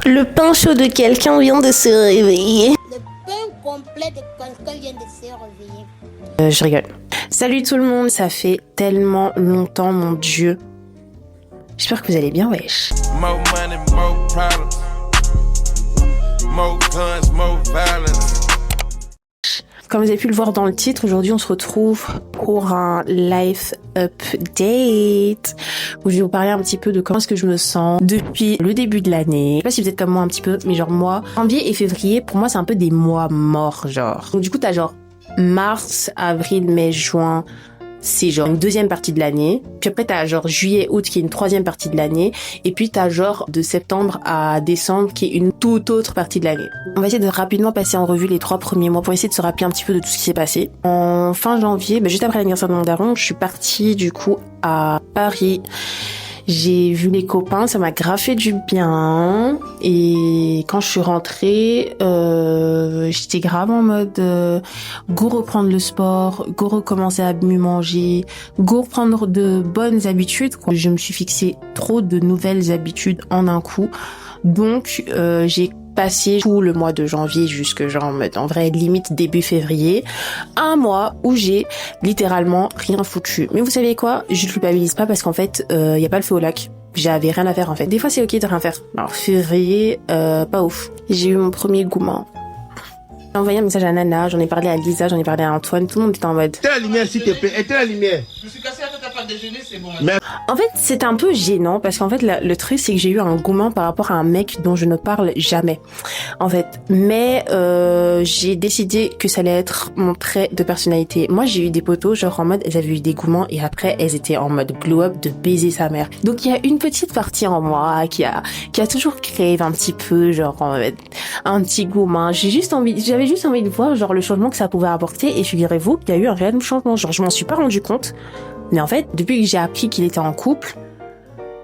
Le pain chaud de quelqu'un vient de se réveiller. Le pain complet de quelqu'un vient de se réveiller. Je rigole. Salut tout le monde, ça fait tellement longtemps, mon Dieu. J'espère que vous allez bien, wesh. More money, more problems. More guns, more violence. Comme vous avez pu le voir dans le titre, aujourd'hui on se retrouve pour un life update où je vais vous parler un petit peu de comment est-ce que je me sens depuis le début de l'année. Je sais pas si vous êtes comme moi un petit peu, mais genre moi, janvier et février, pour moi c'est un peu des mois morts genre. Donc du coup t'as genre mars, avril, mai, juin, c'est genre une deuxième partie de l'année. Puis après, t'as genre juillet, août qui est une troisième partie de l'année. Et puis t'as genre de septembre à décembre qui est une toute autre partie de l'année. On va essayer de rapidement passer en revue les 3 premiers mois pour essayer de se rappeler un petit peu de tout ce qui s'est passé. En fin janvier, juste après l'anniversaire de mon daron, je suis partie du coup à Paris. J'ai vu les copains, ça m'a grave fait du bien. Et quand je suis rentrée, j'étais grave en mode go reprendre le sport, go recommencer à mieux manger, go reprendre de bonnes habitudes. Je me suis fixé trop de nouvelles habitudes en un coup. Donc j'ai passé tout le mois de janvier jusque genre en vrai limite début février, un mois où j'ai littéralement rien foutu. Mais vous savez quoi, je ne culpabilise pas parce qu'en fait y a pas le feu au lac. J'avais rien à faire en fait. Des fois c'est ok de rien faire. Alors février pas ouf. J'ai eu mon premier gourmand. J'ai envoyé un message à Nana, j'en ai parlé à Lisa, j'en ai parlé à Antoine, tout le monde était en mode. Éteins la lumière s'il te plaît, éteins la lumière. Je me suis cassé avec ta part déjeuner, c'est bon. En fait, c'est un peu gênant parce qu'en fait, le truc, c'est que j'ai eu un gourmand par rapport à un mec dont je ne parle jamais. En fait, mais j'ai décidé que ça allait être mon trait de personnalité. Moi, j'ai eu des potos, genre en mode, elles avaient eu des gourmands et après, elles étaient en mode glow-up de baiser sa mère. Donc, il y a une petite partie en moi qui a toujours créé un petit peu, genre, en mode, un petit gourmand. J'avais juste envie de voir, genre, le changement que ça pouvait apporter et figurez-vous qu'il y a eu un réel changement. Genre, je m'en suis pas rendu compte. Mais en fait, depuis que j'ai appris qu'il était en couple,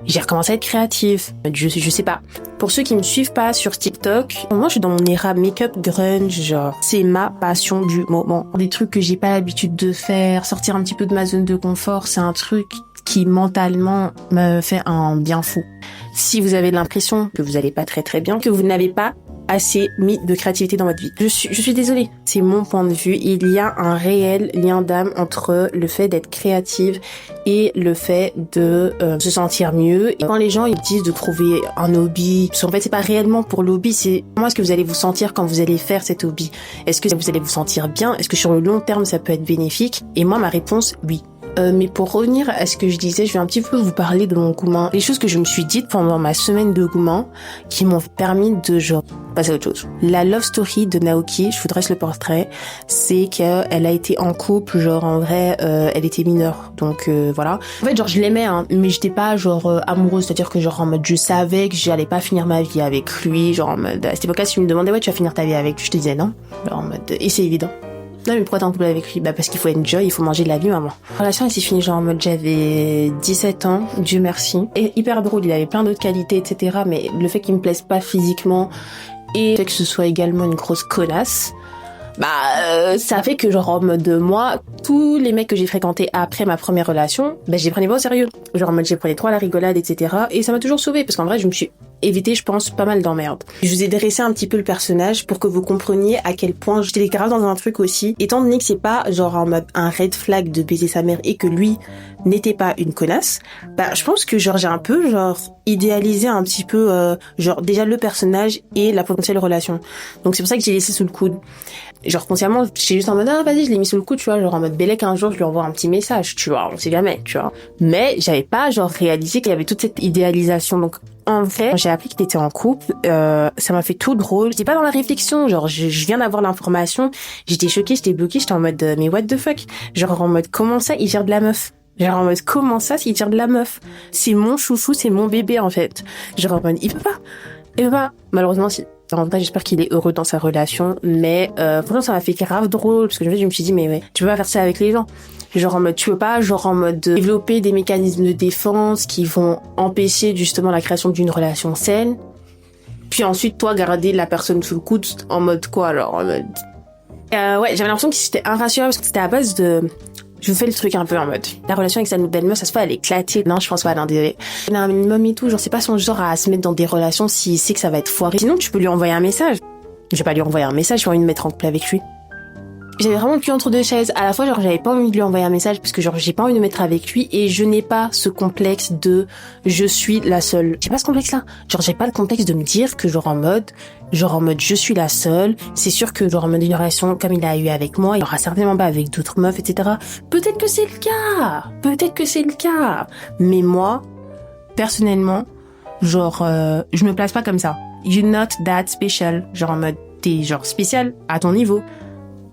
j'ai recommencé à être créative. Je sais pas. Pour ceux qui me suivent pas sur TikTok, moi je suis dans mon era make-up grunge, genre c'est ma passion du moment. Des trucs que j'ai pas l'habitude de faire, sortir un petit peu de ma zone de confort, c'est un truc qui mentalement me fait un bien fou. Si vous avez l'impression que vous allez pas très très bien, que vous n'avez pas assez mis de créativité dans votre vie. Je suis désolée. C'est mon point de vue. Il y a un réel lien d'âme entre le fait d'être créative et le fait de se sentir mieux. Et quand les gens ils disent de trouver un hobby, parce qu'en fait c'est pas réellement pour l'hobby, c'est comment est-ce que vous allez vous sentir quand vous allez faire cet hobby. Est-ce que vous allez vous sentir bien? Est-ce que sur le long terme ça peut être bénéfique? Et moi ma réponse, oui. Mais pour revenir à ce que je disais, je vais un petit peu vous parler de mon gourmand. Les choses que je me suis dites pendant ma semaine de gourmand qui m'ont permis de genre passer à autre chose. La love story de Naoki, je vous dresse le portrait, c'est qu'elle a été en couple, genre en vrai, elle était mineure. Donc voilà. En fait, genre je l'aimais, hein, mais j'étais pas genre amoureuse, c'est-à-dire que genre en mode je savais que j'allais pas finir ma vie avec lui, genre en mode à cette époque-là, si tu me demandais ouais tu vas finir ta vie avec lui, je te disais non. Genre en mode et c'est évident. Non mais pourquoi t'es en couple avec lui? Bah parce qu'il faut enjoy, il faut manger de la vie maman. La relation elle s'est finie genre en mode j'avais 17 ans, Dieu merci. Et hyper drôle, il avait plein d'autres qualités etc. Mais le fait qu'il me plaise pas physiquement et le fait que ce soit également une grosse connasse, bah ça fait que genre en mode moi, tous les mecs que j'ai fréquentés après ma première relation, bah j'ai prenais pas au sérieux. Genre en mode j'ai prenais trop à la rigolade etc. Et ça m'a toujours sauvée parce qu'en vrai je me suis évité, je pense, pas mal d'emmerdes. Je vous ai dressé un petit peu le personnage pour que vous compreniez à quel point j'étais grave dans un truc aussi. Étant donné que c'est pas genre en mode un red flag de baiser sa mère et que lui n'était pas une connasse, bah je pense que genre j'ai un peu genre idéalisé un petit peu genre déjà le personnage et la potentielle relation. Donc c'est pour ça que j'ai laissé sous le coude. Genre consciemment, j'étais juste en mode ah vas-y, je l'ai mis sous le coude, tu vois, genre en mode Bélec un jour je lui envoie un petit message, tu vois, on sait jamais, tu vois. Mais j'avais pas genre réalisé qu'il y avait toute cette idéalisation. Donc en vrai, j'ai appris qu'il était en couple, ça m'a fait tout drôle. J'étais pas dans la réflexion, genre je viens d'avoir l'information, j'étais choquée, j'étais bloquée, j'étais en mode mais what the fuck, genre en mode comment ça il gère de la meuf. Genre en mode comment ça il tire de la meuf. C'est mon chouchou, c'est mon bébé en fait. Genre en mode il peut pas. Malheureusement si. En vrai, j'espère qu'il est heureux dans sa relation, mais franchement ça m'a fait grave drôle parce que je me suis dit mais ouais, tu peux pas faire ça avec les gens. Genre en mode tu veux pas genre en mode développer des mécanismes de défense qui vont empêcher justement la création d'une relation saine. Puis ensuite toi garder la personne sous le coude en mode quoi alors en mode ouais, j'avais l'impression que c'était irrationnel parce que c'était à base de Je vous fais le truc un peu en mode. La relation avec sa nouvelle meuf, ça se fait, elle est éclatée. Non, je pense pas, non, désolé. Il a un minimum et tout, genre, c'est pas son genre à se mettre dans des relations s'il sait que ça va être foiré. Sinon, tu peux lui envoyer un message. Je vais pas lui envoyer un message, j'ai envie de me mettre en couple avec lui. J'avais vraiment le cul entre deux chaises. À la fois, genre, j'avais pas envie de lui envoyer un message parce que, genre, j'ai pas envie de me mettre avec lui et je n'ai pas ce complexe de je suis la seule. J'ai pas ce complexe-là. Genre, j'ai pas le complexe de me dire que, genre, en mode, je suis la seule. C'est sûr que, genre, en mode une relation comme il a eu avec moi, il aura certainement pas avec d'autres meufs, etc. Peut-être que c'est le cas. Peut-être que c'est le cas. Mais moi, personnellement, genre, je me place pas comme ça. You're not that special. Genre, en mode, t'es, genre, spécial à ton niveau.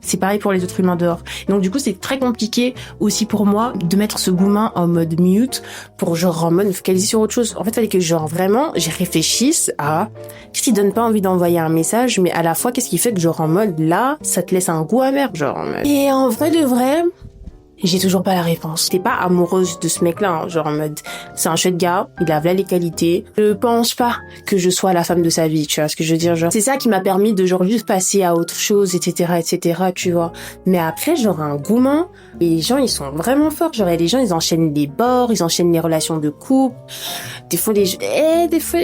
C'est pareil pour les autres humains dehors. Donc du coup, c'est très compliqué aussi pour moi de mettre ce goumin en mode mute pour genre en mode me focaliser sur autre chose. En fait, il fallait que genre vraiment, j'y réfléchisse à qu'est-ce qui donne pas envie d'envoyer un message, mais à la fois qu'est-ce qui fait que genre en mode là, ça te laisse un goût amer, genre en mode. Et en vrai de vrai, j'ai toujours pas la réponse. T'es pas amoureuse de ce mec-là, hein, genre en mode, c'est un chouette gars, il a là les qualités. Je pense pas que je sois la femme de sa vie, tu vois ce que je veux dire, genre. C'est ça qui m'a permis de genre juste passer à autre chose, etc., tu vois. Mais après, genre un goumin, les gens ils sont vraiment forts, genre les gens ils enchaînent les bords, ils enchaînent les relations de couple. Des fois des fois.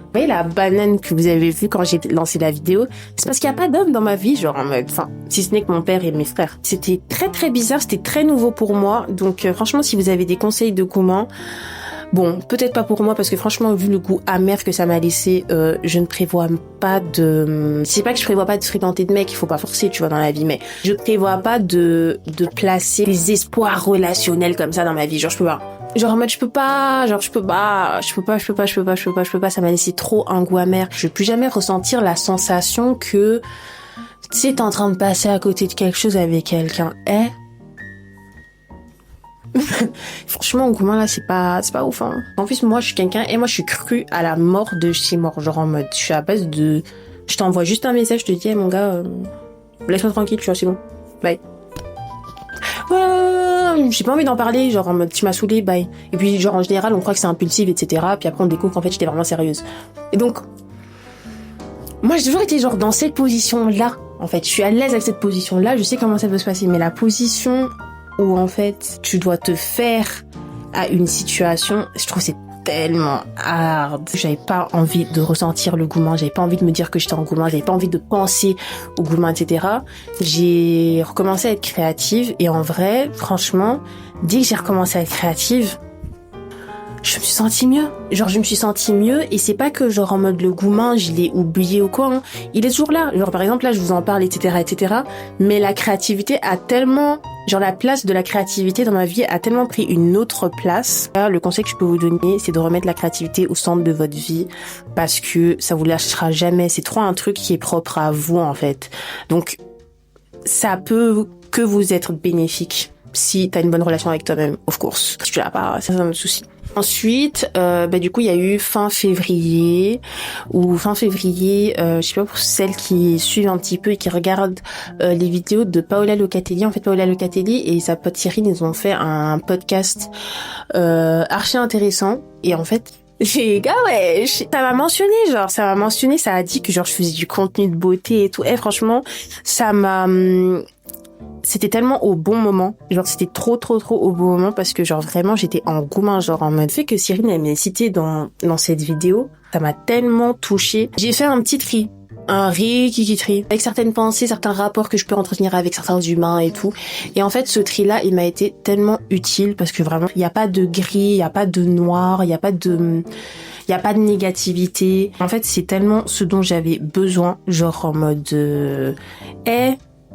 Vous voyez la banane que vous avez vue quand j'ai lancé la vidéo, c'est parce qu'il n'y a pas d'homme dans ma vie, genre en mode, enfin, si ce n'est que mon père et mes frères. C'était très très bizarre, c'était très nouveau pour moi, donc franchement, si vous avez des conseils de comment, bon, peut-être pas pour moi, parce que franchement, vu le goût amer que ça m'a laissé, je ne prévois pas de... C'est pas que je prévois pas de fréquenter de mecs, il faut pas forcer, tu vois, dans la vie, mais je prévois pas de placer des espoirs relationnels comme ça dans ma vie, genre je peux pas. Genre en mode je peux pas, ça m'a laissé trop un goût amer. Je vais plus jamais ressentir la sensation que tu sais t'es en train de passer à côté de quelque chose avec quelqu'un. Franchement, au goût là, c'est pas ouf, hein. En plus, moi, je suis quelqu'un, et moi, je suis crue à la mort de chez mort. Genre en mode, je suis à base de, je t'envoie juste un message, je te dis, hey, mon gars, laisse-moi tranquille, tu vois, c'est bon. Bye. J'ai pas envie d'en parler, genre en mode tu m'as saoulé, bye. Et puis genre en général on croit que c'est impulsif, etc. Puis après on découvre qu'en fait j'étais vraiment sérieuse. Et donc moi j'ai toujours été genre dans cette position là. En fait je suis à l'aise avec cette position là, je sais comment ça peut se passer. Mais la position où en fait tu dois te faire à une situation, je trouve que c'est tellement hard. J'avais pas envie de ressentir le goumin, j'avais pas envie de me dire que j'étais en goumin, j'avais pas envie de penser au goumin, etc. J'ai recommencé à être créative et en vrai, franchement, dès que j'ai recommencé à être créative, je me suis sentie mieux. Genre, je me suis sentie mieux et c'est pas que genre en mode le goumin, je l'ai oublié ou quoi, hein. Il est toujours là. Genre, par exemple, là, je vous en parle, etc. Mais la créativité a tellement, genre la place de la créativité dans ma vie a tellement pris une autre place. Là, le conseil que je peux vous donner, c'est de remettre la créativité au centre de votre vie parce que ça vous lâchera jamais. C'est trop un truc qui est propre à vous, en fait. Donc, ça peut que vous être bénéfique si t'as une bonne relation avec toi-même, of course. Si tu l'as pas, ça, c'est un autre souci. Ensuite, du coup, il y a eu fin février, je sais pas pour celles qui suivent un petit peu et qui regardent les vidéos de Paola Locatelli. En fait, Paola Locatelli et sa pote Cyrine, ils ont fait un podcast archi intéressant. Et en fait, les gars, ouais, ça m'a mentionné, ça a dit que genre je faisais du contenu de beauté et tout. Et franchement, ça m'a... C'était tellement au bon moment, genre c'était trop au bon moment parce que genre vraiment j'étais en goumin, genre en mode fait que Cyrine elle m'ait cité dans cette vidéo, ça m'a tellement touchée. J'ai fait un petit tri, un tri avec certaines pensées, certains rapports que je peux entretenir avec certains humains et tout. Et en fait ce tri là il m'a été tellement utile parce que vraiment il y a pas de gris, il y a pas de noir, il y a pas de négativité. En fait c'est tellement ce dont j'avais besoin, genre en mode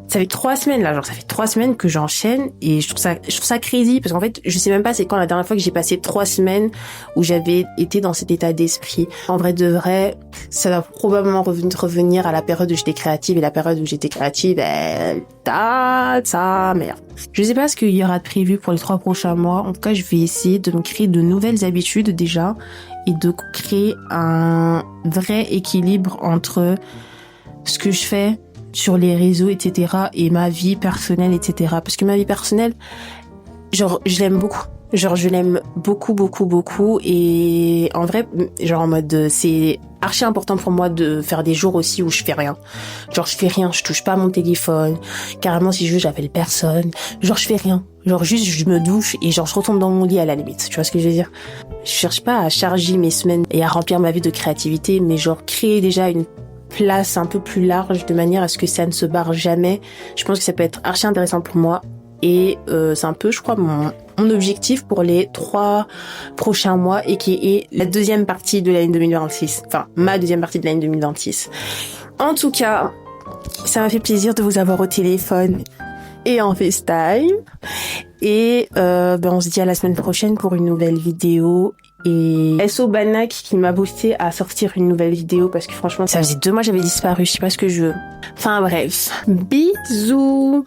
ça fait 3 semaines là, genre ça fait 3 semaines que j'enchaîne et je trouve ça crazy parce qu'en fait je sais même pas c'est quand la dernière fois que j'ai passé 3 semaines où j'avais été dans cet état d'esprit. En vrai de vrai, ça va probablement revenir à la période où j'étais créative et la période où j'étais créative, merde. Je sais pas ce qu'il y aura de prévu pour les 3 prochains mois. En tout cas, je vais essayer de me créer de nouvelles habitudes déjà et de créer un vrai équilibre entre ce que je fais sur les réseaux, etc. et ma vie personnelle, etc. Parce que ma vie personnelle, genre, je l'aime beaucoup. Genre, je l'aime beaucoup et en vrai, genre en mode, c'est archi important pour moi de faire des jours aussi où je fais rien. Genre, je fais rien, je touche pas à mon téléphone. Carrément, si je veux, j'appelle personne. Genre, je fais rien. Genre, juste, je me douche et genre, je retourne dans mon lit à la limite. Tu vois ce que je veux dire? Je cherche pas à charger mes semaines et à remplir ma vie de créativité, mais genre, créer déjà une place un peu plus large de manière à ce que ça ne se barre jamais. Je pense que ça peut être archi intéressant pour moi. Et c'est un peu, je crois, mon objectif pour les 3 prochains mois et qui est la deuxième partie de l'année 2026. Enfin, ma deuxième partie de l'année 2026. En tout cas, ça m'a fait plaisir de vous avoir au téléphone et en FaceTime. Et on se dit à la semaine prochaine pour une nouvelle vidéo. Et SO Banak qui m'a boosté à sortir une nouvelle vidéo parce que franchement, ça faisait 2 mois que j'avais disparu. Je sais pas ce que je veux. Enfin bref. Bisous.